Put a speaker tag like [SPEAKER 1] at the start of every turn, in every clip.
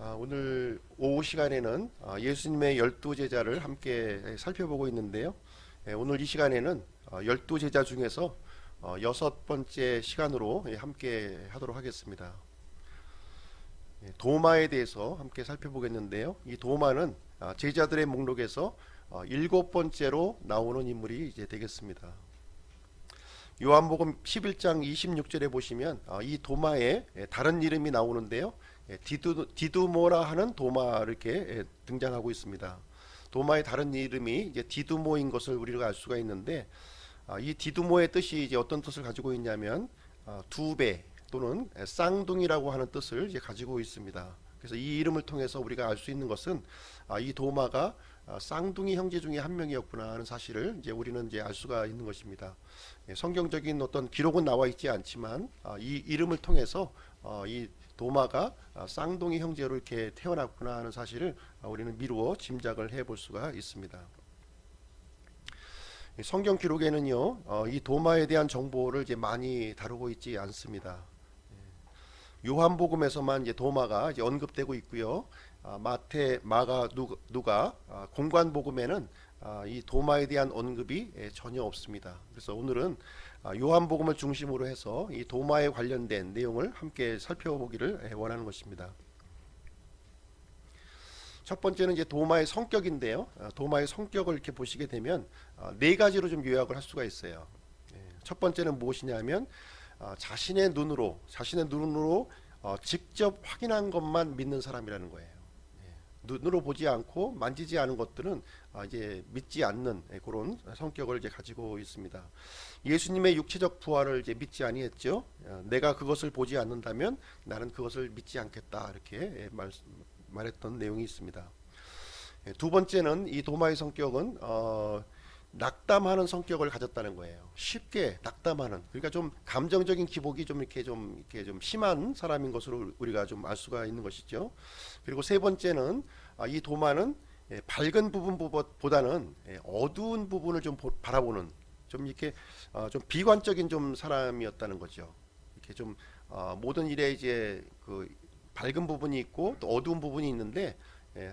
[SPEAKER 1] 오늘 오후 시간에는 예수님의 12제자를 함께 살펴보고 있는데요. 오늘 이 시간에는 12제자 중에서 여섯 번째 시간으로 함께 하도록 하겠습니다. 도마에 대해서 함께 살펴보겠는데요. 이 도마는 제자들의 목록에서 일곱 번째로 나오는 인물이 이제 되겠습니다. 요한복음 11장 26절에 보시면 이 도마에 다른 이름이 나오는데요. 디두모라 하는 도마 이렇게 등장하고 있습니다. 도마의 다른 이름이 이제 디두모인 것을 우리가 알 수가 있는데, 이 디두모의 뜻이 이제 어떤 뜻을 가지고 있냐면 두 배 또는 쌍둥이라고 하는 뜻을 이제 가지고 있습니다. 그래서 이 이름을 통해서 우리가 알 수 있는 것은 이 도마가 쌍둥이 형제 중에 한 명이었구나 하는 사실을 이제 우리는 이제 알 수가 있는 것입니다. 성경적인 어떤 기록은 나와 있지 않지만 이 이름을 통해서 이 도마가 쌍둥이 형제로 이렇게 태어났구나 하는 사실을 우리는 미루어 짐작을 해볼 수가 있습니다. 성경 기록에는요, 이 도마에 대한 정보를 이제 많이 다루고 있지 않습니다. 요한복음에서만 이제 도마가 이제 언급되고 있고요. 마태, 마가, 누가, 공관복음에는 이 도마에 대한 언급이 전혀 없습니다. 그래서 오늘은 요한복음을 중심으로 해서 이 도마에 관련된 내용을 함께 살펴보기를 원하는 것입니다. 첫 번째는 이제 도마의 성격인데요. 도마의 성격을 이렇게 보시게 되면 네 가지로 좀 요약을 할 수가 있어요. 첫 번째는 무엇이냐면 자신의 눈으로 직접 확인한 것만 믿는 사람이라는 거예요. 눈으로 보지 않고 만지지 않은 것들은 이제 믿지 않는 그런 성격을 이제 가지고 있습니다. 예수님의 육체적 부활을 이제 믿지 아니했죠. 내가 그것을 보지 않는다면 나는 그것을 믿지 않겠다, 이렇게 말했던 내용이 있습니다. 두 번째는 이 도마의 성격은 낙담하는 성격을 가졌다는 거예요. 쉽게 낙담하는, 그러니까 좀 감정적인 기복이 좀 이렇게 좀 심한 사람인 것으로 우리가 좀 알 수가 있는 것이죠. 그리고 세 번째는 이 도마는 밝은 부분보다는 어두운 부분을 좀 바라보는, 좀 이렇게 좀 비관적인 좀 사람이었다는 거죠. 이렇게 좀 모든 일에 이제 그 밝은 부분이 있고 또 어두운 부분이 있는데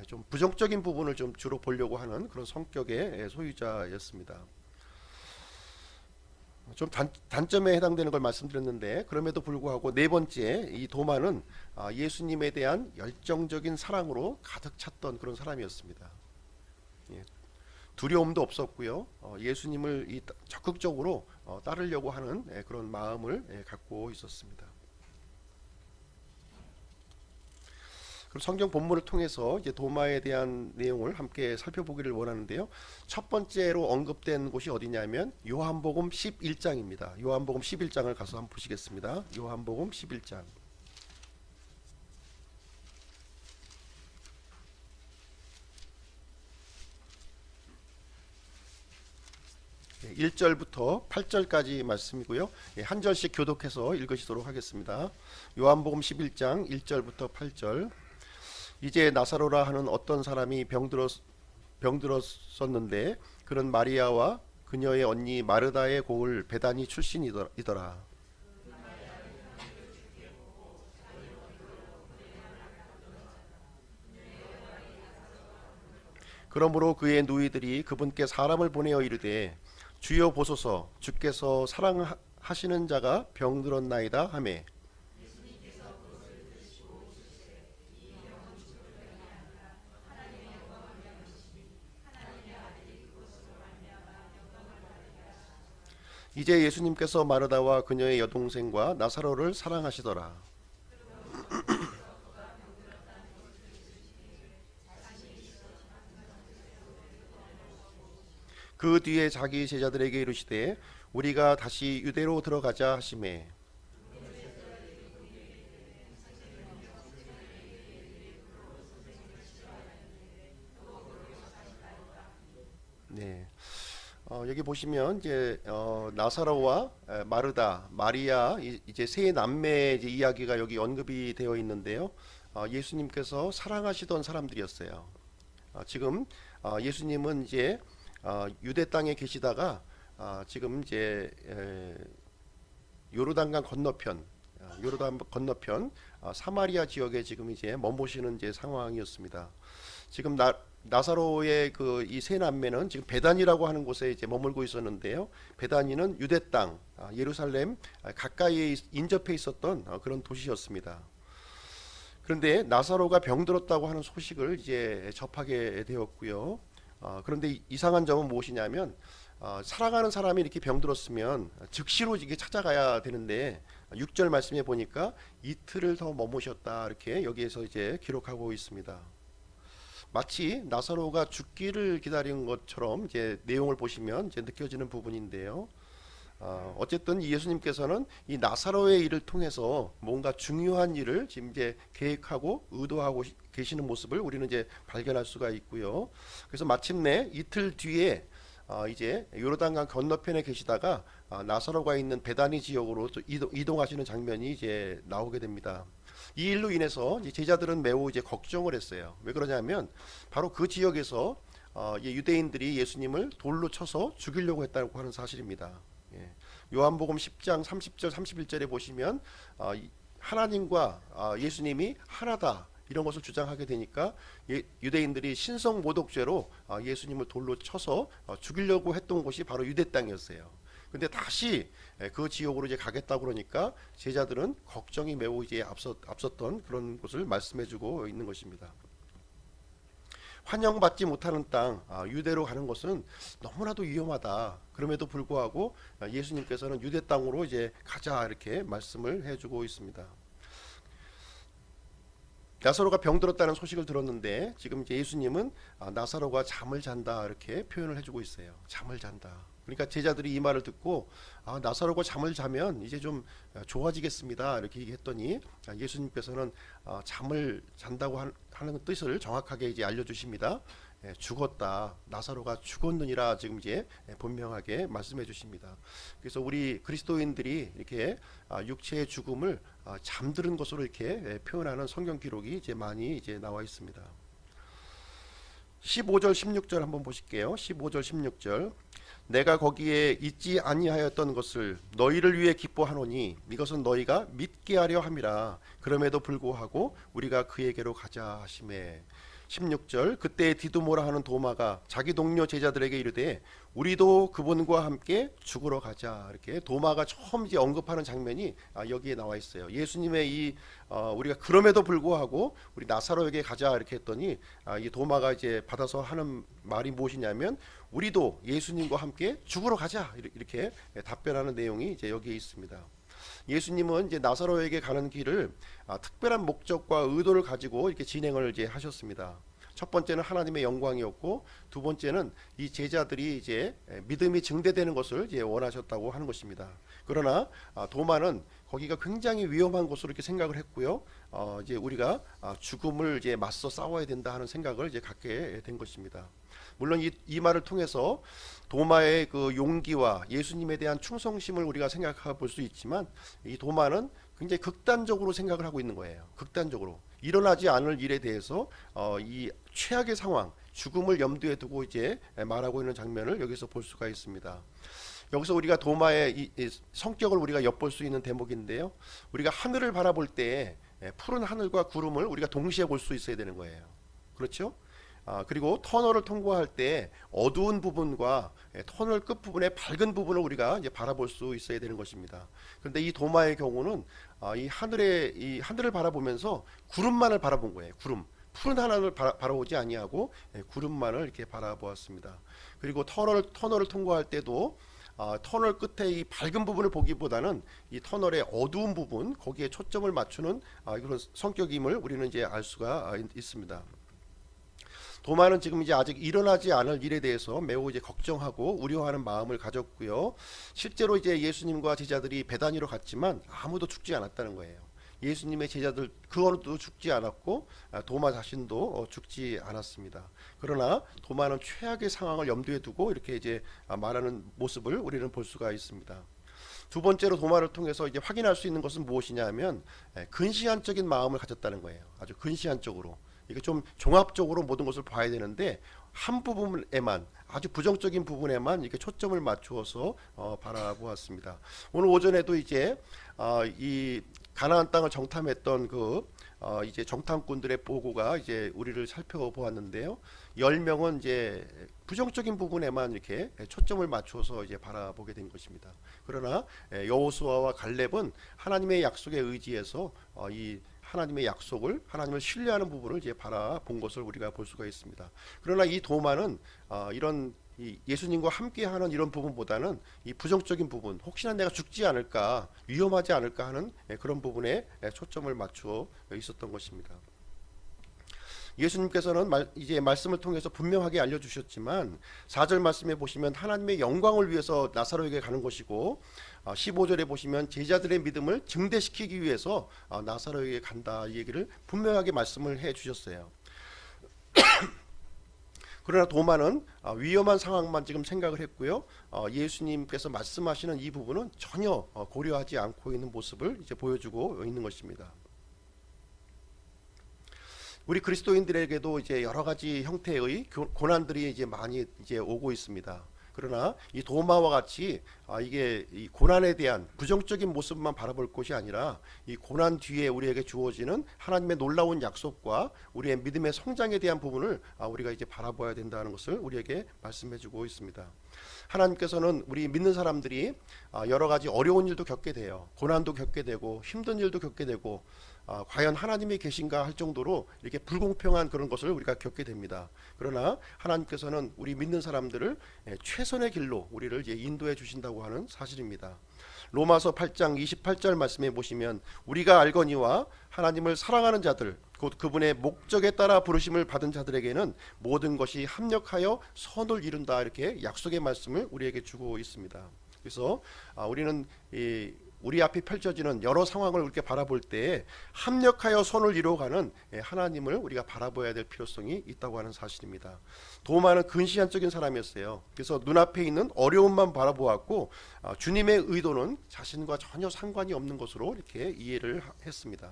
[SPEAKER 1] 좀 부정적인 부분을 좀 주로 보려고 하는 그런 성격의 소유자였습니다. 좀 단점에 해당되는 걸 말씀드렸는데, 그럼에도 불구하고 네 번째, 이 도마는 예수님에 대한 열정적인 사랑으로 가득 찼던 그런 사람이었습니다. 두려움도 없었고요. 예수님을 적극적으로 따르려고 하는 그런 마음을 갖고 있었습니다. 그럼 성경 본문을 통해서 이제 도마에 대한 내용을 함께 살펴보기를 원하는데요. 첫 번째로 언급된 곳이 어디냐면 요한복음 11장입니다. 요한복음 11장을 가서 한번 보시겠습니다. 요한복음 11장. 1절부터 8절까지 말씀이고요. 한 절씩 교독해서 읽으시도록 하겠습니다. 요한복음 11장 1절부터 8절. 이제 나사로라 하는 어떤 사람이 병들었었는데 그는 마리아와 그녀의 언니 마르다의 고을 베다니 출신이더라. 그러므로 그의 누이들이 그분께 사람을 보내어 이르되 주여 보소서, 주께서 사랑하시는 자가 병들었나이다 하매, 이제 예수님께서 마르다와 그녀의 여동생과 나사로를 사랑하시더라. 그 뒤에 자기 제자들에게 이르시되 우리가 다시 유대로 들어가자 하시매, 네. 여기 보시면 이제 나사로와 마르다, 마리아 이제 세 남매의 이제 이야기가 여기 언급이 되어 있는데요. 예수님께서 사랑하시던 사람들이었어요. 지금 예수님은 이제 유대 땅에 계시다가 지금 이제 요르단강 건너편 요르단 건너편 사마리아 지역에 지금 이제 머무시는 이제 상황이었습니다. 지금 나사로의 그 이 세 남매는 지금 베단이라고 하는 곳에 이제 머물고 있었는데요. 베단이는 유대 땅 예루살렘 가까이에 인접해 있었던 그런 도시였습니다. 그런데 나사로가 병들었다고 하는 소식을 이제 접하게 되었고요. 그런데 이상한 점은 무엇이냐면 사랑하는 사람이 이렇게 병들었으면 즉시로 이게 찾아가야 되는데 6절 말씀에 보니까 이틀을 더 머무셨다 이렇게 여기에서 이제 기록하고 있습니다. 마치 나사로가 죽기를 기다린 것처럼 이제 내용을 보시면 이제 느껴지는 부분인데요. 어쨌든 예수님께서는 이 나사로의 일을 통해서 뭔가 중요한 일을 지금 이제 계획하고 의도하고 계시는 모습을 우리는 이제 발견할 수가 있고요. 그래서 마침내 이틀 뒤에 이제 요르단강 건너편에 계시다가 나사로가 있는 베다니 지역으로 또 이동하시는 장면이 이제 나오게 됩니다. 이 일로 인해서 제자들은 매우 이제 걱정을 했어요. 왜 그러냐면 바로 그 지역에서 유대인들이 예수님을 돌로 쳐서 죽이려고 했다고 하는 사실입니다. 예. 요한복음 10장 30절 31절에 보시면 하나님과 예수님이 하나다 이런 것을 주장하게 되니까 유대인들이 신성 모독죄로 예수님을 돌로 쳐서 죽이려고 했던 곳이 바로 유대 땅이었어요. 근데 다시 그 지역으로 이제 가겠다 그러니까 제자들은 걱정이 매우 이제 앞섰던 그런 것을 말씀해주고 있는 것입니다. 환영받지 못하는 땅 유대로 가는 것은 너무나도 위험하다. 그럼에도 불구하고 예수님께서는 유대 땅으로 이제 가자 이렇게 말씀을 해주고 있습니다. 나사로가 병들었다는 소식을 들었는데 지금 이제 예수님은 나사로가 잠을 잔다 이렇게 표현을 해주고 있어요. 잠을 잔다. 그러니까 제자들이 이 말을 듣고 나사로가 잠을 자면 이제 좀 좋아지겠습니다 이렇게 얘기했더니 예수님께서는 잠을 잔다고 하는 뜻을 정확하게 이제 알려주십니다. 죽었다. 나사로가 죽었느니라 지금 이제 분명하게 말씀해 주십니다. 그래서 우리 그리스도인들이 이렇게 육체의 죽음을 잠드는 것으로 이렇게 표현하는 성경 기록이 이제 많이 이제 나와 있습니다. 15절 16절 한번 보실게요. 15절 16절 내가 거기에 있지 아니하였던 것을 너희를 위해 기뻐하노니 이것은 너희가 믿게 하려 함이라. 그럼에도 불구하고 우리가 그에게로 가자 하시매. 16절 그때 디두모라 하는 도마가 자기 동료 제자들에게 이르되 우리도 그분과 함께 죽으러 가자. 이렇게 도마가 처음 이제 언급하는 장면이 여기에 나와 있어요. 예수님의 우리가 그럼에도 불구하고 우리 나사로에게 가자 이렇게 했더니 이 도마가 이제 받아서 하는 말이 무엇이냐면 우리도 예수님과 함께 죽으러 가자 이렇게 답변하는 내용이 이제 여기에 있습니다. 예수님은 이제 나사로에게 가는 길을 특별한 목적과 의도를 가지고 이렇게 진행을 이제 하셨습니다. 첫 번째는 하나님의 영광이었고 두 번째는 이 제자들이 이제 믿음이 증대되는 것을 이제 원하셨다고 하는 것입니다. 그러나 도마는 거기가 굉장히 위험한 곳으로 이렇게 생각을 했고요. 이제 우리가 죽음을 이제 맞서 싸워야 된다 하는 생각을 이제 갖게 된 것입니다. 물론 이 말을 통해서 도마의 그 용기와 예수님에 대한 충성심을 우리가 생각해 볼 수 있지만 이 도마는 굉장히 극단적으로 생각을 하고 있는 거예요. 극단적으로 일어나지 않을 일에 대해서 이 최악의 상황, 죽음을 염두에 두고 이제 말하고 있는 장면을 여기서 볼 수가 있습니다. 여기서 우리가 도마의 이 성격을 우리가 엿볼 수 있는 대목인데요. 우리가 하늘을 바라볼 때 푸른 하늘과 구름을 우리가 동시에 볼 수 있어야 되는 거예요. 그렇죠? 그리고 터널을 통과할 때 어두운 부분과 터널 끝 부분의 밝은 부분을 우리가 이제 바라볼 수 있어야 되는 것입니다. 그런데 이 도마의 경우는 이 하늘을 바라보면서 구름만을 바라본 거예요. 구름. 푸른 하늘을 바라보지 아니하고 구름만을 이렇게 바라보았습니다. 그리고 터널을 통과할 때도 터널 끝에 이 밝은 부분을 보기보다는 이 터널의 어두운 부분 거기에 초점을 맞추는 그런 성격임을 우리는 이제 알 수가 있습니다. 도마는 지금 이제 아직 일어나지 않을 일에 대해서 매우 이제 걱정하고 우려하는 마음을 가졌고요. 실제로 이제 예수님과 제자들이 베다니로 갔지만 아무도 죽지 않았다는 거예요. 예수님의 제자들 그 어느도 죽지 않았고 도마 자신도 죽지 않았습니다. 그러나 도마는 최악의 상황을 염두에 두고 이렇게 이제 말하는 모습을 우리는 볼 수가 있습니다. 두 번째로 도마를 통해서 이제 확인할 수 있는 것은 무엇이냐면 근시안적인 마음을 가졌다는 거예요. 아주 근시안적으로. 이게 좀 종합적으로 모든 것을 봐야 되는데 한 부분에만 아주 부정적인 부분에만 이렇게 초점을 맞추어서 바라보았습니다. 오늘 오전에도 이제 이 가나안 땅을 정탐했던 이제 정탐꾼들의 보고가 이제 우리를 살펴보았는데요. 10명은 이제 부정적인 부분에만 이렇게 초점을 맞춰서 이제 바라보게 된 것입니다. 그러나 여호수아와 갈렙은 하나님의 약속에 의지해서 이 하나님의 약속을, 하나님을 신뢰하는 부분을 이제 바라본 것을 우리가 볼 수가 있습니다. 그러나 이 도마는 이런 이 예수님과 함께하는 이런 부분보다는 이 부정적인 부분, 혹시나 내가 죽지 않을까, 위험하지 않을까 하는 그런 부분에 초점을 맞추어 있었던 것입니다. 예수님께서는 이제 말씀을 통해서 분명하게 알려주셨지만 4절 말씀에 보시면 하나님의 영광을 위해서 나사로에게 가는 것이고 15절에 보시면 제자들의 믿음을 증대시키기 위해서 나사로에게 간다, 이 얘기를 분명하게 말씀을 해 주셨어요. 그러나 도마는 위험한 상황만 지금 생각을 했고요. 예수님께서 말씀하시는 이 부분은 전혀 고려하지 않고 있는 모습을 이제 보여주고 있는 것입니다. 우리 그리스도인들에게도 이제 여러 가지 형태의 고난들이 이제 많이 이제 오고 있습니다. 그러나 이 도마와 같이 이게 이 고난에 대한 부정적인 모습만 바라볼 것이 아니라 이 고난 뒤에 우리에게 주어지는 하나님의 놀라운 약속과 우리의 믿음의 성장에 대한 부분을 우리가 이제 바라봐야 된다는 것을 우리에게 말씀해주고 있습니다. 하나님께서는 우리 믿는 사람들이 여러 가지 어려운 일도 겪게 돼요. 고난도 겪게 되고 힘든 일도 겪게 되고 과연 하나님이 계신가 할 정도로 이렇게 불공평한 그런 것을 우리가 겪게 됩니다. 그러나 하나님께서는 우리 믿는 사람들을 최선의 길로 우리를 이제 인도해 주신다고 하는 사실입니다. 로마서 8장 28절 말씀에 보시면 우리가 알거니와 하나님을 사랑하는 자들 곧 그분의 목적에 따라 부르심을 받은 자들에게는 모든 것이 합력하여 선을 이룬다, 이렇게 약속의 말씀을 우리에게 주고 있습니다. 그래서 우리는 우리 앞에 펼쳐지는 여러 상황을 이렇게 바라볼 때 합력하여 선을 이루어가는 하나님을 우리가 바라봐야 될 필요성이 있다고 하는 사실입니다. 도마는 근시안적인 사람이었어요. 그래서 눈앞에 있는 어려움만 바라보았고 주님의 의도는 자신과 전혀 상관이 없는 것으로 이렇게 이해를 했습니다.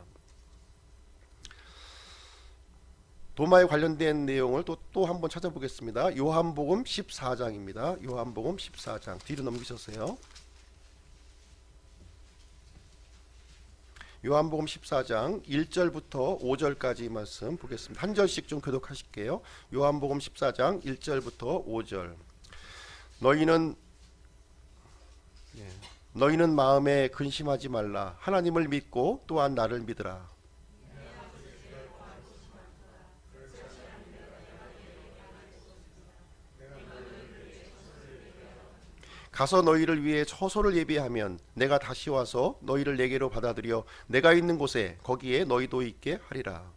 [SPEAKER 1] 도마에 관련된 내용을 또 한번 찾아보겠습니다. 요한복음 14장입니다. 요한복음 14장 뒤로 넘기셨어요. 요한복음 14장 1절부터 5절까지 말씀 보겠습니다. 한 절씩 좀 교독하실게요. 요한복음 14장 1절부터 5절. 너희는 마음에 근심하지 말라. 하나님을 믿고 또한 나를 믿으라. 가서 너희를 위해 처소를 예비하면 내가 다시 와서 너희를 내게로 받아들여 내가 있는 곳에 거기에 너희도 있게 하리라.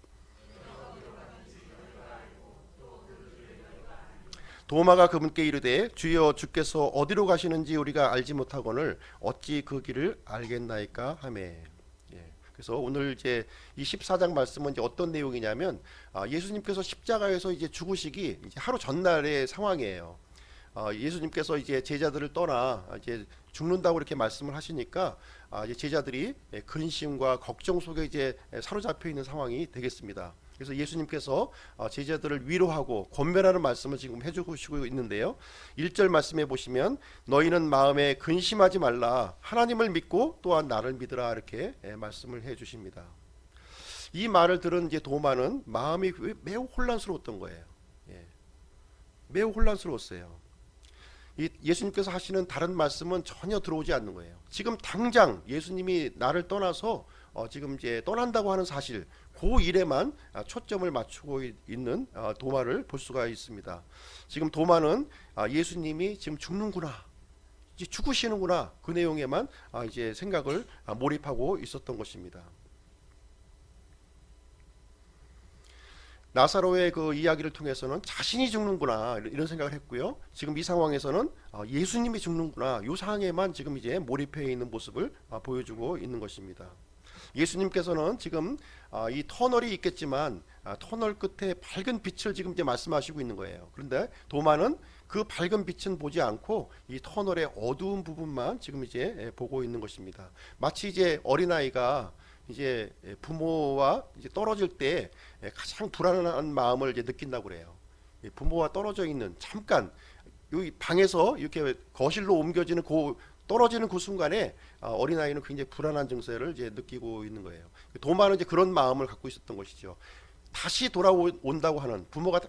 [SPEAKER 1] 도마가 그분께 이르되 주여 주께서 어디로 가시는지 우리가 알지 못하거늘 어찌 그 길을 알겠나이까 하매. 그래서 오늘 이제 이 14장 말씀은 이제 어떤 내용이냐면 예수님께서 십자가에서 이제 죽으시기 이제 하루 전날의 상황이에요. 예수님께서 이제 제자들을 떠나 이제 죽는다고 이렇게 말씀을 하시니까 이제 제자들이 근심과 걱정 속에 이제 사로잡혀 있는 상황이 되겠습니다. 그래서 예수님께서 제자들을 위로하고 권면하는 말씀을 지금 해주시고 있는데요. 1절 말씀해 보시면 너희는 마음에 근심하지 말라. 하나님을 믿고 또한 나를 믿으라, 이렇게 말씀을 해주십니다. 이 말을 들은 이제 도마는 마음이 매우 혼란스러웠던 거예요. 매우 혼란스러웠어요. 예수님께서 하시는 다른 말씀은 전혀 들어오지 않는 거예요. 지금 당장 예수님이 나를 떠나서 지금 이제 떠난다고 하는 사실, 그 일에만 초점을 맞추고 있는 도마를 볼 수가 있습니다. 지금 도마는 예수님이 지금 죽는구나, 이제 죽으시는구나, 그 내용에만 이제 생각을 몰입하고 있었던 것입니다. 나사로의 그 이야기를 통해서는 자신이 죽는구나 이런 생각을 했고요. 지금 이 상황에서는 예수님이 죽는구나, 이 상황에만 지금 이제 몰입해 있는 모습을 보여주고 있는 것입니다. 예수님께서는 지금 이 터널이 있겠지만 터널 끝에 밝은 빛을 지금 이제 말씀하시고 있는 거예요. 그런데 도마는 그 밝은 빛은 보지 않고 이 터널의 어두운 부분만 지금 이제 보고 있는 것입니다. 마치 이제 어린아이가 이제 부모와 이제 떨어질 때 가장 불안한 마음을 이제 느낀다고 그래요. 부모와 떨어져 있는, 잠깐 여기 방에서 이렇게 거실로 옮겨지는 그 떨어지는 그 순간에 어린아이는 굉장히 불안한 증세를 이제 느끼고 있는 거예요. 도마는 이제 그런 마음을 갖고 있었던 것이죠. 다시 돌아온다고 하는, 부모가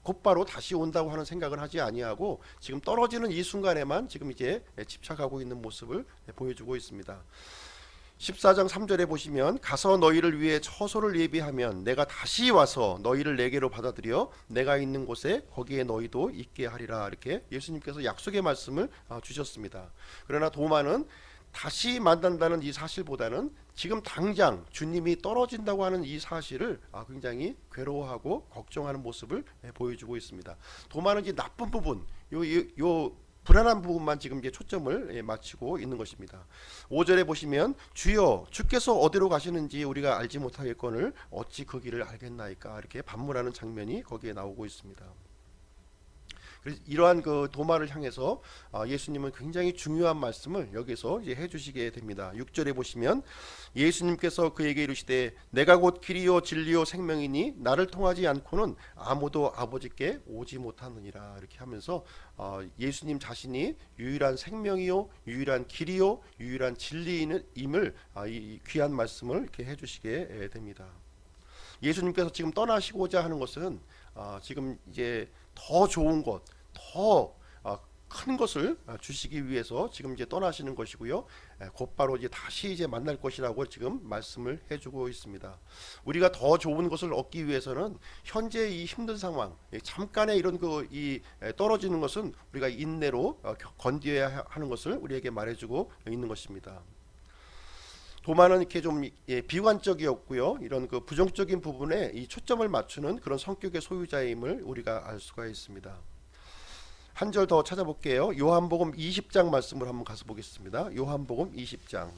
[SPEAKER 1] 곧바로 다시 온다고 하는 생각을 하지 아니하고 지금 떨어지는 이 순간에만 지금 이제 집착하고 있는 모습을 보여주고 있습니다. 14장 3절에 보시면 가서 너희를 위해 처소를 예비하면 내가 다시 와서 너희를 내게로 받아들여 내가 있는 곳에 거기에 너희도 있게 하리라. 이렇게 예수님께서 약속의 말씀을 주셨습니다. 그러나 도마는 다시 만난다는 이 사실보다는 지금 당장 주님이 떨어진다고 하는 이 사실을 굉장히 괴로워하고 걱정하는 모습을 보여주고 있습니다. 도마는 이제 나쁜 부분, 요 불안한 부분만 지금 이제 초점을 맞추고 있는 것입니다. 5절에 보시면 주여 주께서 어디로 가시는지 우리가 알지 못하겠거늘 어찌 그 길을 알겠나이까. 이렇게 반문하는 장면이 거기에 나오고 있습니다. 그래서 이러한 그 도마를 향해서 예수님은 굉장히 중요한 말씀을 여기서 이제 해주시게 됩니다. 6절에 보시면 예수님께서 그에게 이르시되 내가 곧 길이요 진리요 생명이니 나를 통하지 않고는 아무도 아버지께 오지 못하느니라. 이렇게 하면서 예수님 자신이 유일한 생명이요 유일한 길이요 유일한 진리임을 이 귀한 말씀을 이렇게 해주시게 됩니다. 예수님께서 지금 떠나시고자 하는 것은 지금 이제 더 좋은 것, 더 큰 것을 주시기 위해서 지금 이제 떠나시는 것이고요. 곧바로 이제 다시 이제 만날 것이라고 지금 말씀을 해주고 있습니다. 우리가 더 좋은 것을 얻기 위해서는 현재 이 힘든 상황, 잠깐의 이런 이 떨어지는 것은 우리가 인내로 건디어야 하는 것을 우리에게 말해주고 있는 것입니다. 도마는 이렇게 좀 비관적이었고요. 이런 그 부정적인 부분에 이 초점을 맞추는 그런 성격의 소유자임을 우리가 알 수가 있습니다. 한 절 더 찾아볼게요. 요한복음 20장 말씀을 한번 가서 보겠습니다. 요한복음 20장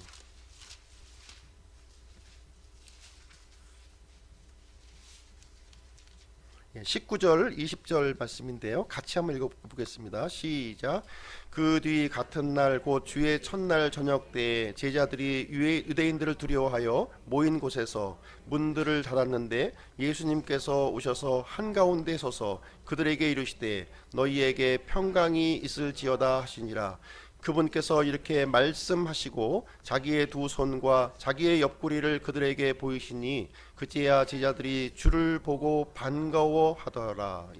[SPEAKER 1] 19절 20절 말씀인데요. 같이 한번 읽어보겠습니다. 시작. 그 뒤 같은 날 곧 주의 첫날 저녁 때에 제자들이 유대인들을 두려워하여 모인 곳에서 문들을 닫았는데 예수님께서 오셔서 한가운데 서서 그들에게 이르시되 너희에게 평강이 있을지어다 하시니라. 그분께서 이렇게 말씀하시고 자기의 두 손과 자기의 옆구리를 그들에게 보이시니 그제야 제자들이 주를 보고 반가워하더라.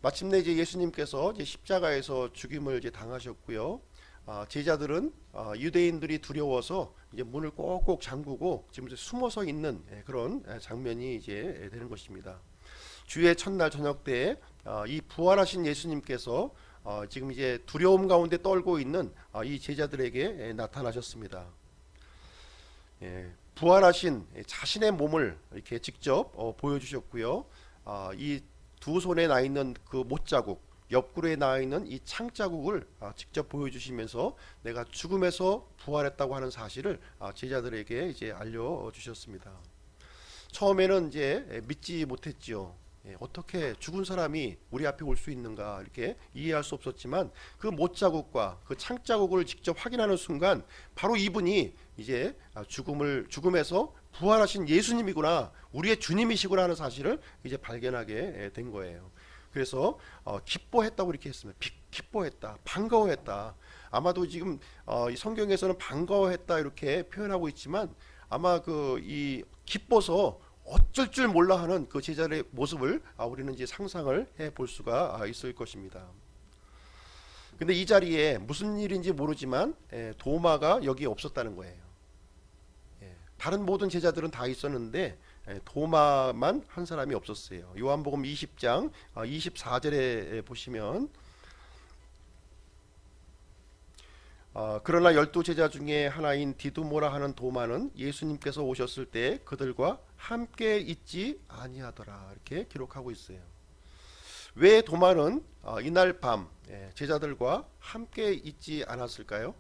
[SPEAKER 1] 마침내 이제 예수님께서 이제 십자가에서 죽임을 이제 당하셨고요. 제자들은 유대인들이 두려워서 이제 문을 꼭꼭 잠그고 지금 이제 숨어서 있는 그런 장면이 이제 되는 것입니다. 주의 첫날 저녁 때에 이 부활하신 예수님께서 지금 이제 두려움 가운데 떨고 있는 이 제자들에게 나타나셨습니다. 부활하신 자신의 몸을 이렇게 직접 보여주셨고요. 이 두 손에 나 있는 그 못자국, 옆구리에 나 있는 이 창자국을 직접 보여주시면서 내가 죽음에서 부활했다고 하는 사실을 제자들에게 이제 알려주셨습니다. 처음에는 이제 믿지 못했지요. 어떻게 죽은 사람이 우리 앞에 올 수 있는가 이렇게 이해할 수 없었지만 그 못자국과 그 창자국을 직접 확인하는 순간 바로 이분이 이제 죽음에서 부활하신 예수님이구나, 우리의 주님이시구나 하는 사실을 이제 발견하게 된 거예요. 그래서 기뻐했다고 이렇게 했습니다. 기뻐했다, 반가워했다. 아마도 지금 이 성경에서는 반가워했다 이렇게 표현하고 있지만 아마 이 기뻐서 어쩔 줄 몰라 하는 그 제자의 모습을 우리는 이제 상상을 해 볼 수가 있을 것입니다. 근데 이 자리에 무슨 일인지 모르지만 도마가 여기 없었다는 거예요. 다른 모든 제자들은 다 있었는데 도마만 한 사람이 없었어요. 요한복음 20장 24절에 보시면 그러나 12제자 중에 하나인 디두모라 하는 도마는 예수님께서 오셨을 때 그들과 함께 있지 아니하더라 이렇게 기록하고 있어요. 왜 도마는 이날 밤 제자들과 함께 있지 않았을까요?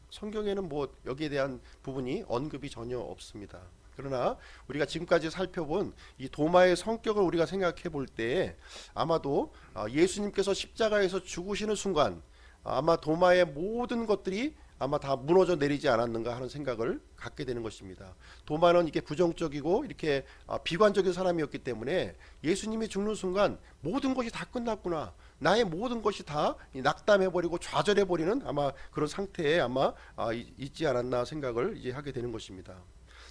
[SPEAKER 1] 성경에는 뭐 여기에 대한 부분이 언급이 전혀 없습니다. 그러나 우리가 지금까지 살펴본 이 도마의 성격을 우리가 생각해 볼 때 아마도 예수님께서 십자가에서 죽으시는 순간 아마 도마의 모든 것들이 아마 다 무너져 내리지 않았는가 하는 생각을 갖게 되는 것입니다. 도마는 이게 부정적이고 이렇게 비관적인 사람이었기 때문에 예수님이 죽는 순간 모든 것이 다 끝났구나, 나의 모든 것이 다 낙담해버리고 좌절해버리는 아마 그런 상태에 아마 있지 않았나 생각을 이제 하게 되는 것입니다.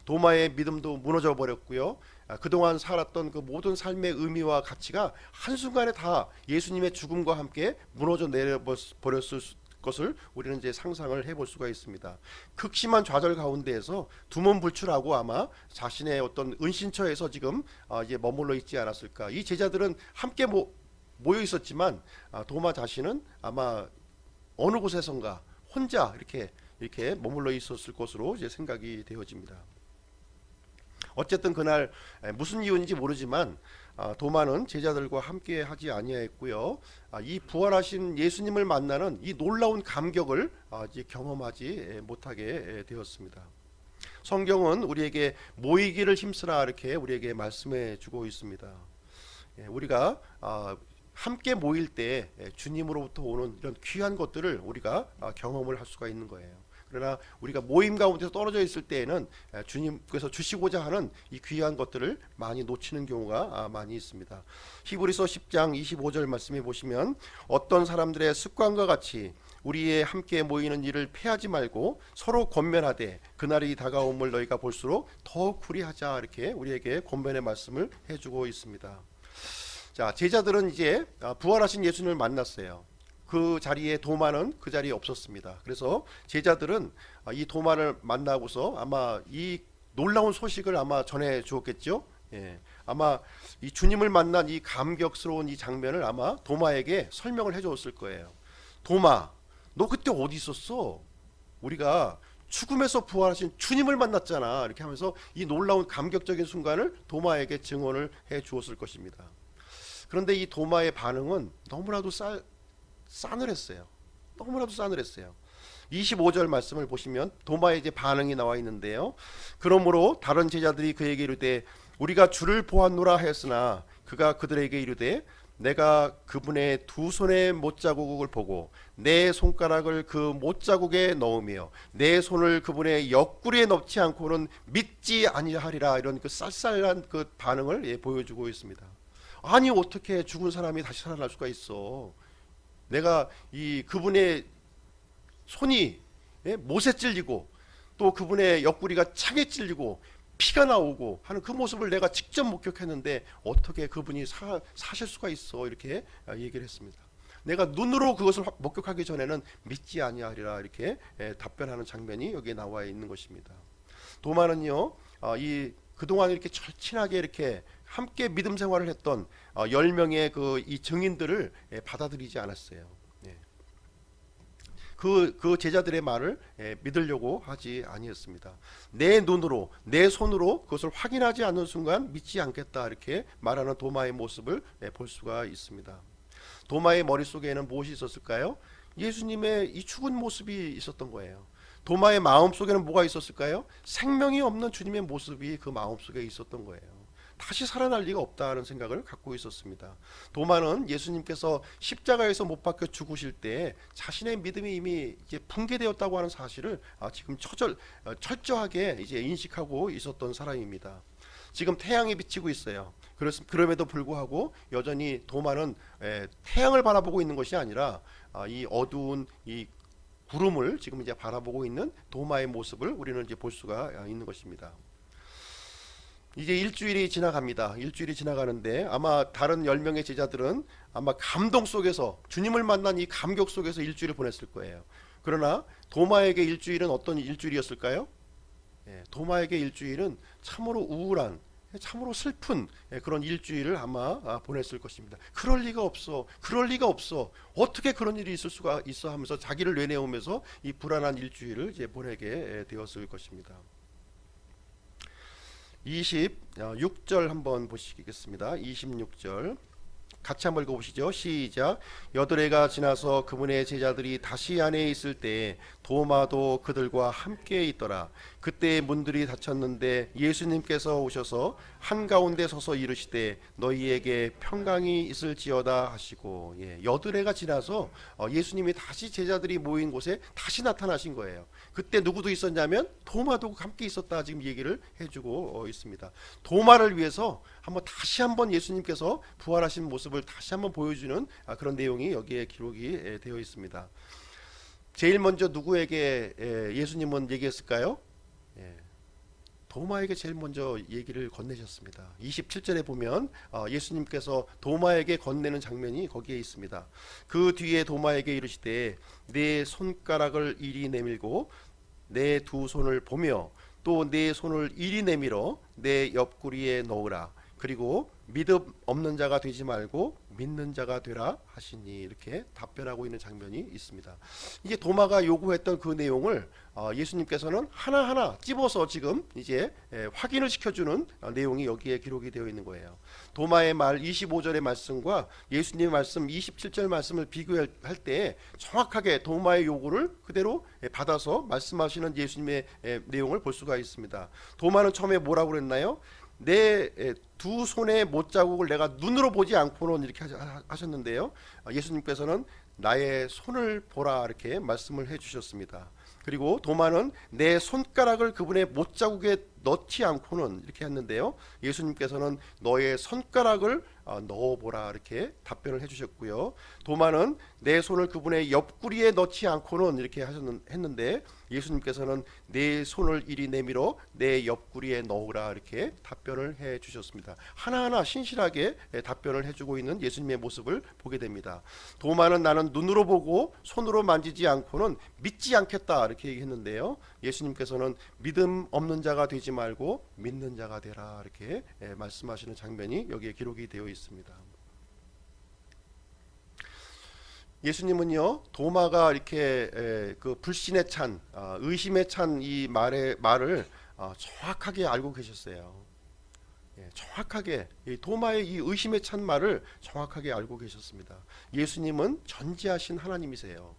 [SPEAKER 1] 도마의 믿음도 무너져 버렸고요. 그동안 살았던 그 모든 삶의 의미와 가치가 한순간에 다 예수님의 죽음과 함께 무너져 내려 버렸을 것을 우리는 이제 상상을 해볼 수가 있습니다. 극심한 좌절 가운데에서 두문불출하고 아마 자신의 어떤 은신처에서 지금 이제 머물러 있지 않았을까. 이 제자들은 함께 모여 있었지만 도마 자신은 아마 어느 곳에선가 혼자 이렇게 머물러 있었을 것으로 이제 생각이 되어집니다. 어쨌든 그날 무슨 이유인지 모르지만 도마는 제자들과 함께 하지 아니하였고요. 이 부활하신 예수님을 만나는 이 놀라운 감격을 이제 경험하지 못하게 되었습니다. 성경은 우리에게 모이기를 힘쓰라 이렇게 우리에게 말씀해 주고 있습니다. 우리가 함께 모일 때 주님으로부터 오는 이런 귀한 것들을 우리가 경험을 할 수가 있는 거예요. 그러나 우리가 모임 가운데서 떨어져 있을 때에는 주님께서 주시고자 하는 이 귀한 것들을 많이 놓치는 경우가 많이 있습니다. 히브리서 10장 25절 말씀해 보시면 어떤 사람들의 습관과 같이 우리의 함께 모이는 일을 패하지 말고 서로 권면하되 그날이 다가옴을 너희가 볼수록 더욱 구리하자 이렇게 우리에게 권면의 말씀을 해주고 있습니다. 자, 제자들은 이제 부활하신 예수님을 만났어요. 그 자리에 도마는 그 자리에 없었습니다. 그래서 제자들은 이 도마를 만나고서 아마 이 놀라운 소식을 아마 전해 주었겠죠. 아마 이 주님을 만난 이 감격스러운 이 장면을 아마 도마에게 설명을 해주었을 거예요. 도마, 너 그때 어디 있었어? 우리가 죽음에서 부활하신 주님을 만났잖아. 이렇게 하면서 이 놀라운 감격적인 순간을 도마에게 증언을 해 주었을 것입니다. 그런데 이 도마의 반응은 너무나도 싸늘했어요. 너무나도 싸늘했어요. 25절 말씀을 보시면 도마의 이제 반응이 나와 있는데요. 그러므로 다른 제자들이 그에게 이르되 우리가 주를 보았노라 하였으나 그가 그들에게 이르되 내가 그분의 두 손의 못자국을 보고 내 손가락을 그 못자국에 넣으며 내 손을 그분의 옆구리에 넣지 않고는 믿지 아니하리라. 이런 그 쌀쌀한 그 반응을 보여주고 있습니다. 아니 어떻게 죽은 사람이 다시 살아날 수가 있어? 내가 이 그분의 손이 못에 찔리고 또 그분의 옆구리가 창에 찔리고 피가 나오고 하는 그 모습을 내가 직접 목격했는데 어떻게 그분이 사실 수가 있어? 이렇게 얘기를 했습니다. 내가 눈으로 그것을 목격하기 전에는 믿지 아니하리라 이렇게 답변하는 장면이 여기에 나와 있는 것입니다. 도마는요, 이 그동안 이렇게 절친하게 이렇게 함께 믿음 생활을 했던 10명의 그 이 증인들을 받아들이지 않았어요. 그 제자들의 말을 믿으려고 하지 아니했습니다. 내 눈으로 내 손으로 그것을 확인하지 않는 순간 믿지 않겠다 이렇게 말하는 도마의 모습을 볼 수가 있습니다. 도마의 머릿속에는 무엇이 있었을까요? 예수님의 이 죽은 모습이 있었던 거예요. 도마의 마음속에는 뭐가 있었을까요? 생명이 없는 주님의 모습이 그 마음속에 있었던 거예요. 다시 살아날 리가 없다는 생각을 갖고 있었습니다. 도마는 예수님께서 십자가에서 못 박혀 죽으실 때 자신의 믿음이 이미 이제 붕괴되었다고 하는 사실을 지금 철저하게 이제 인식하고 있었던 사람입니다. 지금 태양이 비치고 있어요. 그럼에도 불구하고 여전히 도마는 태양을 바라보고 있는 것이 아니라 이 어두운 이 구름을 지금 이제 바라보고 있는 도마의 모습을 우리는 이제 볼 수가 있는 것입니다. 이제 일주일이 지나갑니다. 일주일이 지나가는데 아마 다른 10명의 제자들은 아마 감동 속에서 주님을 만난 이 감격 속에서 일주일을 보냈을 거예요. 그러나 도마에게 일주일은 어떤 일주일이었을까요? 도마에게 일주일은 참으로 우울한, 참으로 슬픈 그런 일주일을 아마 보냈을 것입니다. 그럴 리가 없어, 그럴 리가 없어, 어떻게 그런 일이 있을 수가 있어 하면서 자기를 내내오면서 이 불안한 일주일을 이제 보내게 되었을 것입니다. 26절 한번 보시겠습니다. 26절 같이 한번 읽어보시죠. 시작. 여드레가 지나서 그분의 제자들이 다시 안에 있을 때 도마도 그들과 함께 있더라. 그때 문들이 닫혔는데 예수님께서 오셔서 한가운데 서서 이르시되 너희에게 평강이 있을지어다 하시고, 여드레가 지나서 예수님이 다시 제자들이 모인 곳에 다시 나타나신 거예요. 그때 누구도 있었냐면 도마도 함께 있었다 지금 얘기를 해주고 있습니다. 도마를 위해서 다시 한번 예수님께서 부활하신 모습을 다시 한번 보여주는 그런 내용이 여기에 기록이 되어 있습니다. 제일 먼저 누구에게 예수님은 얘기했을까요? 도마에게 제일 먼저 얘기를 건네셨습니다. 27절에 보면 예수님께서 도마에게 건네는 장면이 거기에 있습니다. 그 뒤에 도마에게 이르시되 내 손가락을 이리 내밀고 내 두 손을 보며 또 내 손을 이리 내밀어 내 옆구리에 넣으라. 그리고 믿음 없는 자가 되지 말고 믿는 자가 되라 하시니, 이렇게 답변하고 있는 장면이 있습니다. 이제 도마가 요구했던 그 내용을 예수님께서는 하나하나 찝어서 지금 이제 확인을 시켜주는 내용이 여기에 기록이 되어 있는 거예요. 도마의 말 25절의 말씀과 예수님의 말씀 27절 말씀을 비교할 때 정확하게 도마의 요구를 그대로 받아서 말씀하시는 예수님의 내용을 볼 수가 있습니다. 도마는 처음에 뭐라고 그랬나요? 내 두 손의 못자국을 내가 눈으로 보지 않고는, 이렇게 하셨는데요. 예수님께서는 나의 손을 보라 이렇게 말씀을 해주셨습니다. 그리고 도마는 내 손가락을 그분의 못자국에 넣지 않고는, 이렇게 했는데요. 예수님께서는 너의 손가락을 넣어보라 이렇게 답변을 해주셨고요. 도마는 내 손을 그분의 옆구리에 넣지 않고는, 이렇게 했는데 예수님께서는 내 손을 이리 내밀어 내 옆구리에 넣으라 이렇게 답변을 해주셨습니다. 하나하나 신실하게 답변을 해주고 있는 예수님의 모습을 보게 됩니다. 도마는 나는 눈으로 보고 손으로 만지지 않고는 믿지 않겠다 이렇게 얘기했는데요. 예수님께서는 믿음 없는 자가 되지 말고 믿는 자가 되라 이렇게 말씀하시는 장면이 여기에 기록이 되어 있습니다. 예수님은요, 도마가 이렇게 그 불신에 찬, 의심에 찬 이 말을 정확하게 알고 계셨어요. 정확하게 도마의 이 의심에 찬 말을 정확하게 알고 계셨습니다. 예수님은 전지하신 하나님이세요.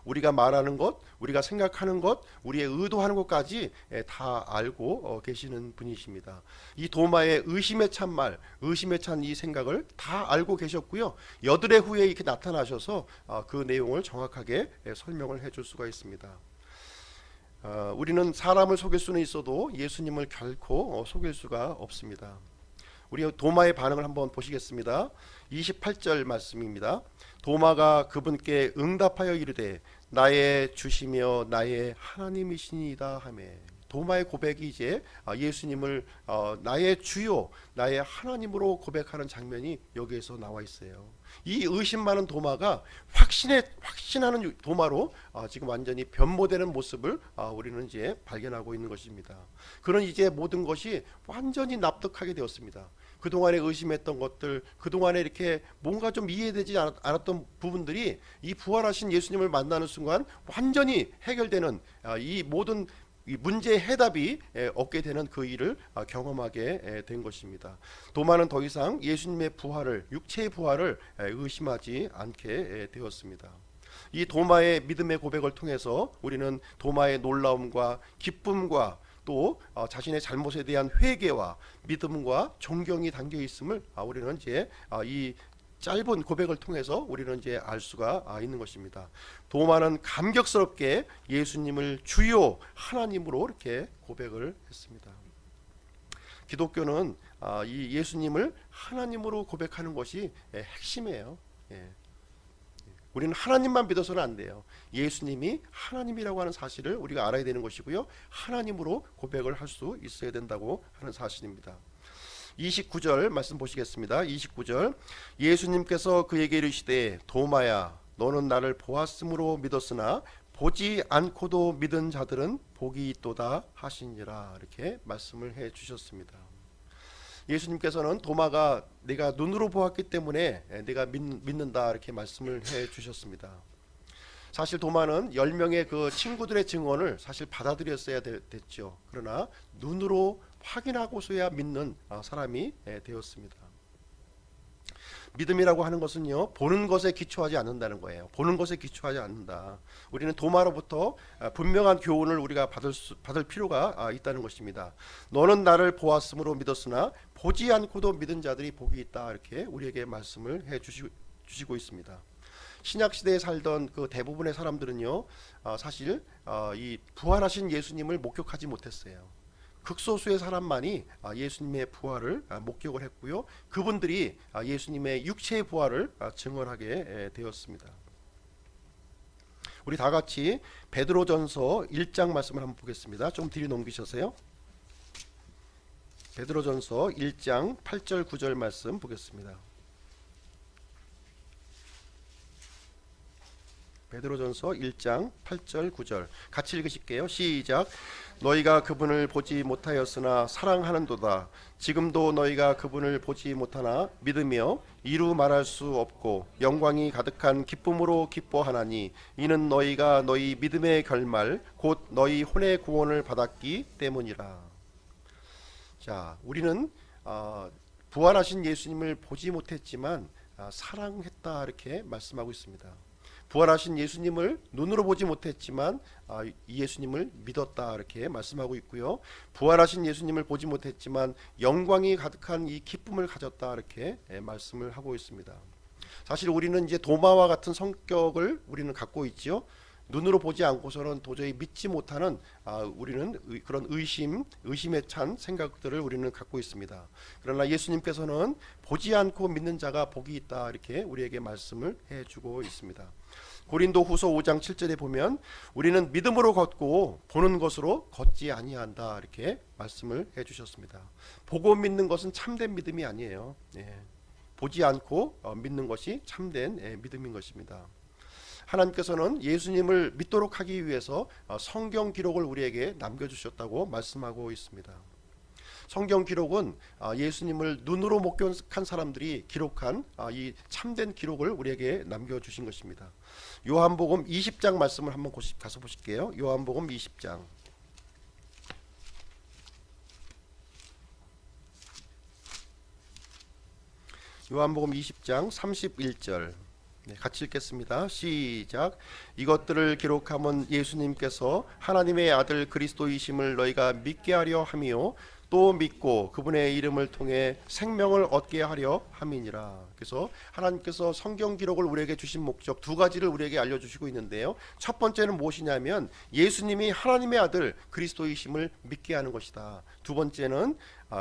[SPEAKER 1] 우리가 말하는 것, 우리가 생각하는 것, 우리의 의도하는 것까지 다 알고 계시는 분이십니다. 이 도마의 의심에 찬 말, 의심에 찬 이 생각을 다 알고 계셨고요. 여드레 후에 이렇게 나타나셔서 그 내용을 정확하게 설명을 해줄 수가 있습니다. 우리는 사람을 속일 수는 있어도 예수님을 결코 속일 수가 없습니다. 우리 도마의 반응을 한번 보시겠습니다. 28절 말씀입니다. 도마가 그분께 응답하여 이르되 나의 주시며 나의 하나님이시니이다 하매, 도마의 고백이 이제 예수님을 나의 주요 나의 하나님으로 고백하는 장면이 여기에서 나와 있어요. 이 의심 많은 도마가 확신하는 도마로 지금 완전히 변모되는 모습을 우리는 이제 발견하고 있는 것입니다. 그런 이제 모든 것이 완전히 납득하게 되었습니다. 그동안에 의심했던 것들, 그동안에 이렇게 뭔가 좀 이해되지 않았던 부분들이 이 부활하신 예수님을 만나는 순간 완전히 해결되는, 이 모든 이 문제의 해답이 얻게 되는 그 일을 경험하게 된 것입니다. 도마는 더 이상 예수님의 부활을, 육체의 부활을 의심하지 않게 되었습니다. 이 도마의 믿음의 고백을 통해서 우리는 도마의 놀라움과 기쁨과 또 자신의 잘못에 대한 회개와 믿음과 존경이 담겨 있음을 우리는 이제 이 짧은 고백을 통해서 우리는 이제 알 수가 있는 것입니다. 도마는 감격스럽게 예수님을 주요 하나님으로 이렇게 고백을 했습니다. 기독교는 이 예수님을 하나님으로 고백하는 것이 핵심이에요. 우리는 하나님만 믿어서는 안 돼요. 예수님이 하나님이라고 하는 사실을 우리가 알아야 되는 것이고요. 하나님으로 고백을 할 수 있어야 된다고 하는 사실입니다. 29절 말씀 보시겠습니다. 29절 예수님께서 그에게 이르시되 도마야 너는 나를 보았으므로 믿었으나 보지 않고도 믿은 자들은 복이 있도다 하시니라 이렇게 말씀을 해 주셨습니다. 예수님께서는 도마가 내가 눈으로 보았기 때문에 내가 믿는다 이렇게 말씀을 해 주셨습니다. 사실 도마는 10명의 그 친구들의 증언을 사실 받아들였어야 됐죠. 그러나 눈으로 확인하고서야 믿는 사람이 되었습니다. 믿음이라고 하는 것은요, 보는 것에 기초하지 않는다는 거예요. 보는 것에 기초하지 않는다. 우리는 도마로부터 분명한 교훈을 우리가 받을 필요가 있다는 것입니다. 너는 나를 보았으므로 믿었으나 보지 않고도 믿은 자들이 복이 있다. 이렇게 우리에게 말씀을 해 주시고 있습니다. 신약 시대에 살던 그 대부분의 사람들은요, 사실 이 부활하신 예수님을 목격하지 못했어요. 극소수의 사람만이 예수님의 부활을 목격을 했고요. 그분들이 예수님의 육체의 부활을 증언하게 되었습니다. 우리 다 같이 베드로전서 1장 말씀을 한번 보겠습니다. 좀 뒤로 넘기셔서요. 베드로전서 1장 8절 9절 말씀 보겠습니다. 베드로전서 1장 8절 9절 같이 읽으실게요. 시작. 너희가 그분을 보지 못하였으나 사랑하는도다. 지금도 너희가 그분을 보지 못하나 믿으며 이루 말할 수 없고 영광이 가득한 기쁨으로 기뻐하나니 이는 너희가 너희 믿음의 결말 곧 너희 혼의 구원을 받았기 때문이라. 자, 우리는 부활하신 예수님을 보지 못했지만 사랑했다 이렇게 말씀하고 있습니다. 부활하신 예수님을 눈으로 보지 못했지만 이 예수님을 믿었다 이렇게 말씀하고 있고요. 부활하신 예수님을 보지 못했지만 영광이 가득한 이 기쁨을 가졌다 이렇게 말씀을 하고 있습니다. 사실 우리는 이제 도마와 같은 성격을 우리는 갖고 있지요. 눈으로 보지 않고서는 도저히 믿지 못하는 우리는 그런 의심에 찬 생각들을 우리는 갖고 있습니다. 그러나 예수님께서는 보지 않고 믿는 자가 복이 있다 이렇게 우리에게 말씀을 해주고 있습니다. 고린도후서 5장 7절에 보면 우리는 믿음으로 걷고 보는 것으로 걷지 아니한다 이렇게 말씀을 해주셨습니다. 보고 믿는 것은 참된 믿음이 아니에요. 보지 않고 믿는 것이 참된 믿음인 것입니다. 하나님께서는 예수님을 믿도록 하기 위해서 성경 기록을 우리에게 남겨주셨다고 말씀하고 있습니다. 성경 기록은 예수님을 눈으로 목격한 사람들이 기록한 이 참된 기록을 우리에게 남겨주신 것입니다. 요한복음 20장 말씀을 한번 가서 보실게요. 요한복음 20장. 요한복음 20장 31절 같이 읽겠습니다. 시작. 이것들을 기록함은 예수님께서 하나님의 아들 그리스도이심을 너희가 믿게 하려 함이요 또 믿고 그분의 이름을 통해 생명을 얻게 하려 함이니라. 그래서 하나님께서 성경 기록을 우리에게 주신 목적 두 가지를 우리에게 알려주시고 있는데요. 첫 번째는 무엇이냐면 예수님이 하나님의 아들 그리스도이심을 믿게 하는 것이다. 두 번째는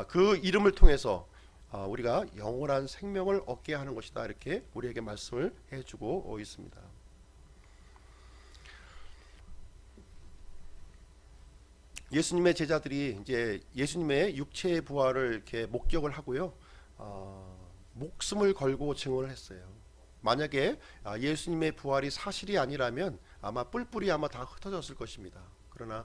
[SPEAKER 1] 그 이름을 통해서 우리가 영원한 생명을 얻게 하는 것이다. 이렇게 우리에게 말씀을 해주고 있습니다. 예수님의 제자들이 이제 예수님의 육체의 부활을 이렇게 목격을 하고요, 목숨을 걸고 증언을 했어요. 만약에 예수님의 부활이 사실이 아니라면 아마 뿔뿔이 아마 다 흩어졌을 것입니다. 그러나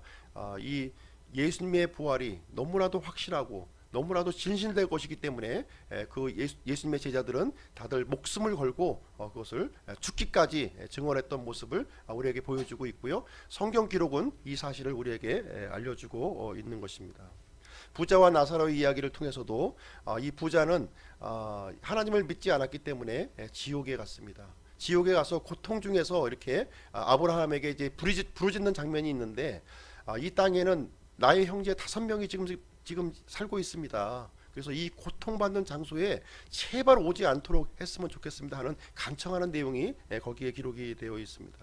[SPEAKER 1] 이 예수님의 부활이 너무나도 확실하고 너무나도 진실될 것이기 때문에 그 예수님의 제자들은 다들 목숨을 걸고 그것을 죽기까지 증언했던 모습을 우리에게 보여주고 있고요. 성경 기록은 이 사실을 우리에게 알려주고 있는 것입니다. 부자와 나사로의 이야기를 통해서도 이 부자는 하나님을 믿지 않았기 때문에 지옥에 갔습니다. 지옥에 가서 고통 중에서 이렇게 아브라함에게 이제 부르짖는 장면이 있는데 이 땅에는 나의 형제 5명이 지금 살고 있습니다. 그래서 이 고통받는 장소에 제발 오지 않도록 했으면 좋겠습니다 하는 간청하는 내용이 거기에 기록이 되어 있습니다.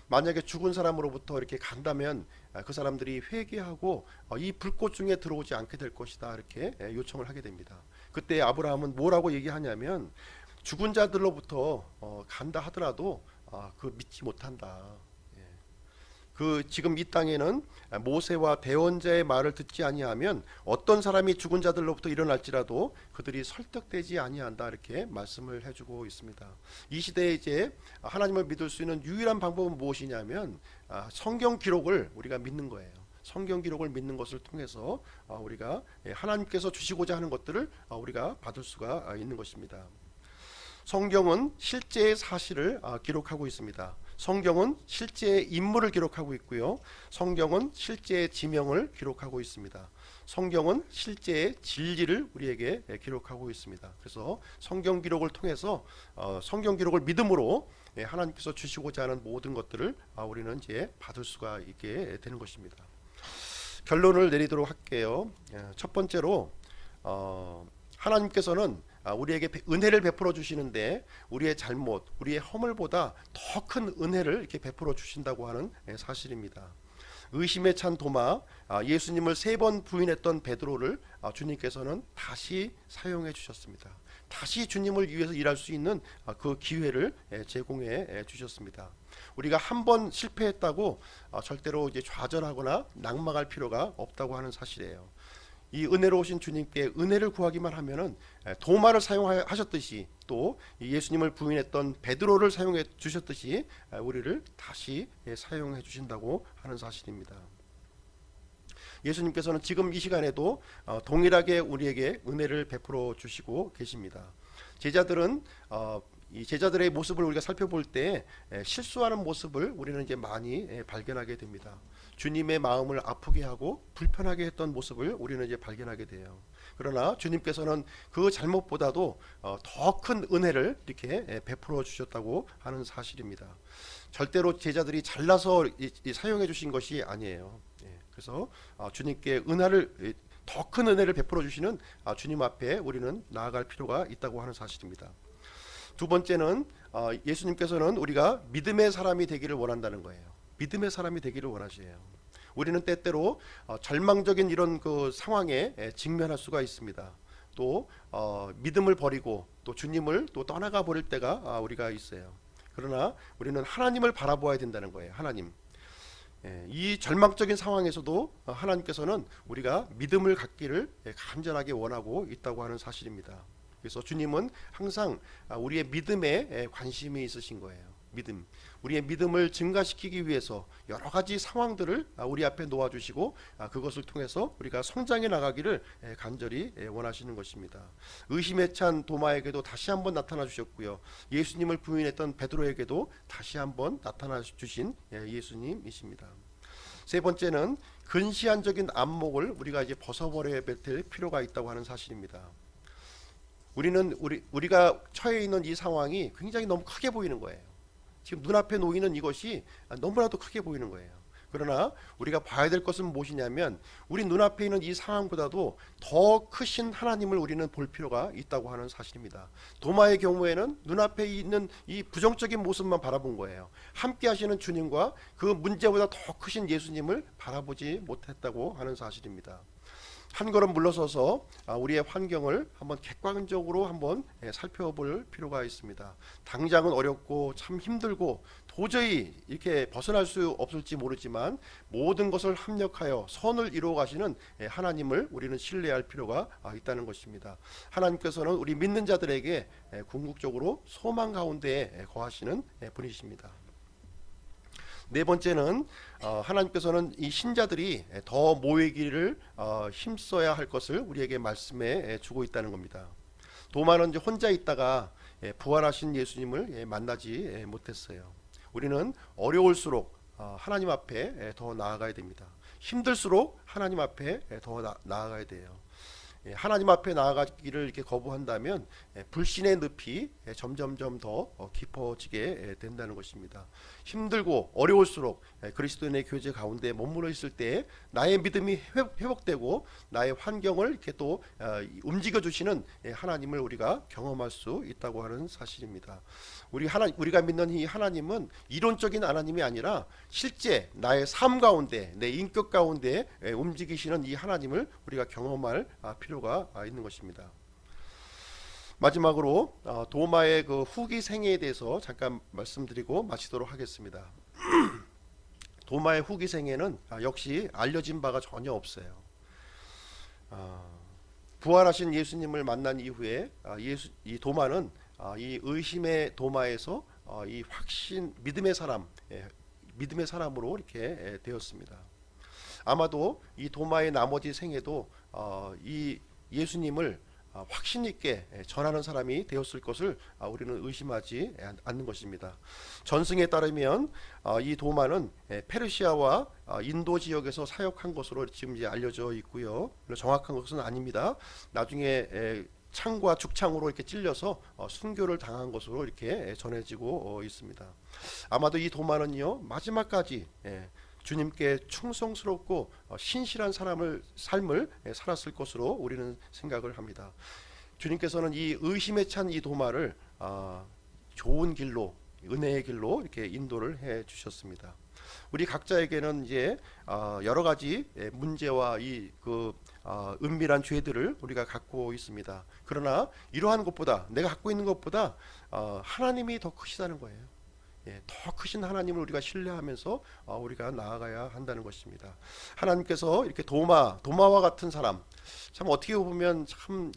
[SPEAKER 1] 만약에 죽은 사람으로부터 이렇게 간다면 그 사람들이 회개하고 이 불꽃 중에 들어오지 않게 될 것이다 이렇게 요청을 하게 됩니다. 그때 아브라함은 뭐라고 얘기하냐면 죽은 자들로부터 간다 하더라도 그 믿지 못한다. 그 지금 이 땅에는 모세와 대언자의 말을 듣지 아니하면 어떤 사람이 죽은 자들로부터 일어날지라도 그들이 설득되지 아니한다 이렇게 말씀을 해주고 있습니다. 이 시대에 이제 하나님을 믿을 수 있는 유일한 방법은 무엇이냐면 성경 기록을 우리가 믿는 거예요. 성경 기록을 믿는 것을 통해서 우리가 하나님께서 주시고자 하는 것들을 우리가 받을 수가 있는 것입니다. 성경은 실제의 사실을 기록하고 있습니다. 성경은 실제의 인물을 기록하고 있고요. 성경은 실제의 지명을 기록하고 있습니다. 성경은 실제의 진리를 우리에게 기록하고 있습니다. 그래서 성경 기록을 통해서 성경 기록을 믿음으로 하나님께서 주시고자 하는 모든 것들을 우리는 이제 받을 수가 있게 되는 것입니다. 결론을 내리도록 할게요. 첫 번째로 하나님께서는 우리에게 은혜를 베풀어 주시는데 우리의 잘못, 우리의 허물보다 더 큰 은혜를 이렇게 베풀어 주신다고 하는 사실입니다. 의심에 찬 도마, 예수님을 3번 부인했던 베드로를 주님께서는 다시 사용해 주셨습니다. 다시 주님을 위해서 일할 수 있는 그 기회를 제공해 주셨습니다. 우리가 한 번 실패했다고 절대로 이제 좌절하거나 낙망할 필요가 없다고 하는 사실이에요. 이 은혜로우신 주님께 은혜를 구하기만 하면은 도마를 사용하셨듯이 또 예수님을 부인했던 베드로를 사용해 주셨듯이 우리를 다시 사용해 주신다고 하는 사실입니다. 예수님께서는 지금 이 시간에도 동일하게 우리에게 은혜를 베풀어 주시고 계십니다. 제자들은 이 제자들의 모습을 우리가 살펴볼 때 실수하는 모습을 우리는 이제 많이 발견하게 됩니다. 주님의 마음을 아프게 하고 불편하게 했던 모습을 우리는 이제 발견하게 돼요. 그러나 주님께서는 그 잘못보다도 더 큰 은혜를 이렇게 베풀어 주셨다고 하는 사실입니다. 절대로 제자들이 잘나서 사용해 주신 것이 아니에요. 그래서 주님께 더 큰 은혜를 베풀어 주시는 주님 앞에 우리는 나아갈 필요가 있다고 하는 사실입니다. 두 번째는 예수님께서는 우리가 믿음의 사람이 되기를 원한다는 거예요. 믿음의 사람이 되기를 원하시요. 우리는 때때로 절망적인 이런 그 상황에 직면할 수가 있습니다. 또 믿음을 버리고 또 주님을 또 떠나가 버릴 때가 우리가 있어요. 그러나 우리는 하나님을 바라보아야 된다는 거예요. 하나님. 이 절망적인 상황에서도 하나님께서는 우리가 믿음을 갖기를 간절하게 원하고 있다고 하는 사실입니다. 그래서 주님은 항상 우리의 믿음에 관심이 있으신 거예요. 믿음. 우리의 믿음을 증가시키기 위해서 여러 가지 상황들을 우리 앞에 놓아주시고 그것을 통해서 우리가 성장해 나가기를 간절히 원하시는 것입니다. 의심에 찬 도마에게도 다시 한번 나타나 주셨고요. 예수님을 부인했던 베드로에게도 다시 한번 나타나 주신 예수님이십니다. 세 번째는 근시안적인 안목을 우리가 이제 벗어버려야 될 필요가 있다고 하는 사실입니다. 우리가 처해 있는 이 상황이 굉장히 너무 크게 보이는 거예요. 지금 눈앞에 놓이는 이것이 너무나도 크게 보이는 거예요. 그러나 우리가 봐야 될 것은 무엇이냐면 우리 눈앞에 있는 이 상황보다도 더 크신 하나님을 우리는 볼 필요가 있다고 하는 사실입니다. 도마의 경우에는 눈앞에 있는 이 부정적인 모습만 바라본 거예요. 함께 하시는 주님과 그 문제보다 더 크신 예수님을 바라보지 못했다고 하는 사실입니다. 한 걸음 물러서서 우리의 환경을 한번 객관적으로 한번 살펴볼 필요가 있습니다. 당장은 어렵고 참 힘들고 도저히 이렇게 벗어날 수 없을지 모르지만 모든 것을 합력하여 선을 이루어 가시는 하나님을 우리는 신뢰할 필요가 있다는 것입니다. 하나님께서는 우리 믿는 자들에게 궁극적으로 소망 가운데 거하시는 분이십니다. 네 번째는 하나님께서는 이 신자들이 더 모이기를 힘써야 할 것을 우리에게 말씀해 주고 있다는 겁니다. 도마는 이제 혼자 있다가 부활하신 예수님을 만나지 못했어요. 우리는 어려울수록 하나님 앞에 더 나아가야 됩니다. 힘들수록 하나님 앞에 더 나아가야 돼요. 하나님 앞에 나아가기를 이렇게 거부한다면 불신의 늪이 점점점 더 깊어지게 된다는 것입니다. 힘들고 어려울수록 그리스도인의 교제 가운데 머물러 있을 때 나의 믿음이 회복되고 나의 환경을 이렇게 또 움직여 주시는 하나님을 우리가 경험할 수 있다고 하는 사실입니다. 우리가 믿는 이 하나님은 이론적인 하나님이 아니라 실제 나의 삶 가운데 내 인격 가운데 움직이시는 이 하나님을 우리가 경험할 필요가 있는 것입니다. 마지막으로 도마의 그 후기 생애에 대해서 잠깐 말씀드리고 마치도록 하겠습니다. 도마의 후기 생애는 역시 알려진 바가 전혀 없어요. 부활하신 예수님을 만난 이후에 이 도마는 이 의심의 도마에서 이 확신 믿음의 사람으로 이렇게 되었습니다. 아마도 이 도마의 나머지 생애도 이 예수님을 확신 있게 전하는 사람이 되었을 것을 우리는 의심하지 않는 것입니다. 전승에 따르면 이 도마는 페르시아와 인도 지역에서 사역한 것으로 지금 이제 알려져 있고요. 정확한 것은 아닙니다. 나중에 창과 죽창으로 이렇게 찔려서 순교를 당한 것으로 이렇게 전해지고 있습니다. 아마도 이 도마는요 마지막까지 주님께 충성스럽고 신실한 삶을 살았을 것으로 우리는 생각을 합니다. 주님께서는 이 의심에 찬 이 도마를 좋은 길로, 은혜의 길로 이렇게 인도를 해 주셨습니다. 우리 각자에게는 이제 여러 가지 문제와 은밀한 죄들을 우리가 갖고 있습니다. 그러나 이러한 것보다, 내가 갖고 있는 것보다 하나님이 더 크시다는 거예요. 더 크신 하나님을 우리가 신뢰하면서 우리가 나아가야 한다는 것입니다. 하나님께서 이렇게 도마와 같은 사람, 참 어떻게 보면 참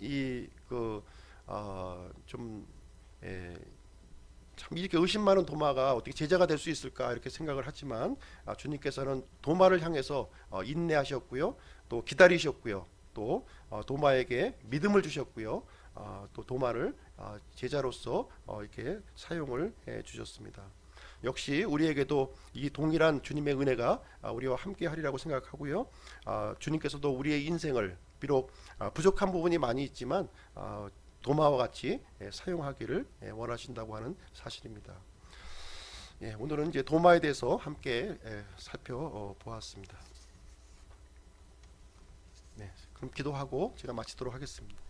[SPEAKER 1] 이렇게 의심 많은 도마가 어떻게 제자가 될 수 있을까 이렇게 생각을 하지만 주님께서는 도마를 향해서 인내하셨고요, 또 기다리셨고요, 또 도마에게 믿음을 주셨고요, 또 도마를 제자로서 이렇게 사용을 해 주셨습니다. 역시 우리에게도 이 동일한 주님의 은혜가 우리와 함께 하리라고 생각하고요. 주님께서도 우리의 인생을 비록 부족한 부분이 많이 있지만 도마와 같이 사용하기를 원하신다고 하는 사실입니다. 오늘은 이제 도마에 대해서 함께 살펴보았습니다. 그럼 기도하고 제가 마치도록 하겠습니다.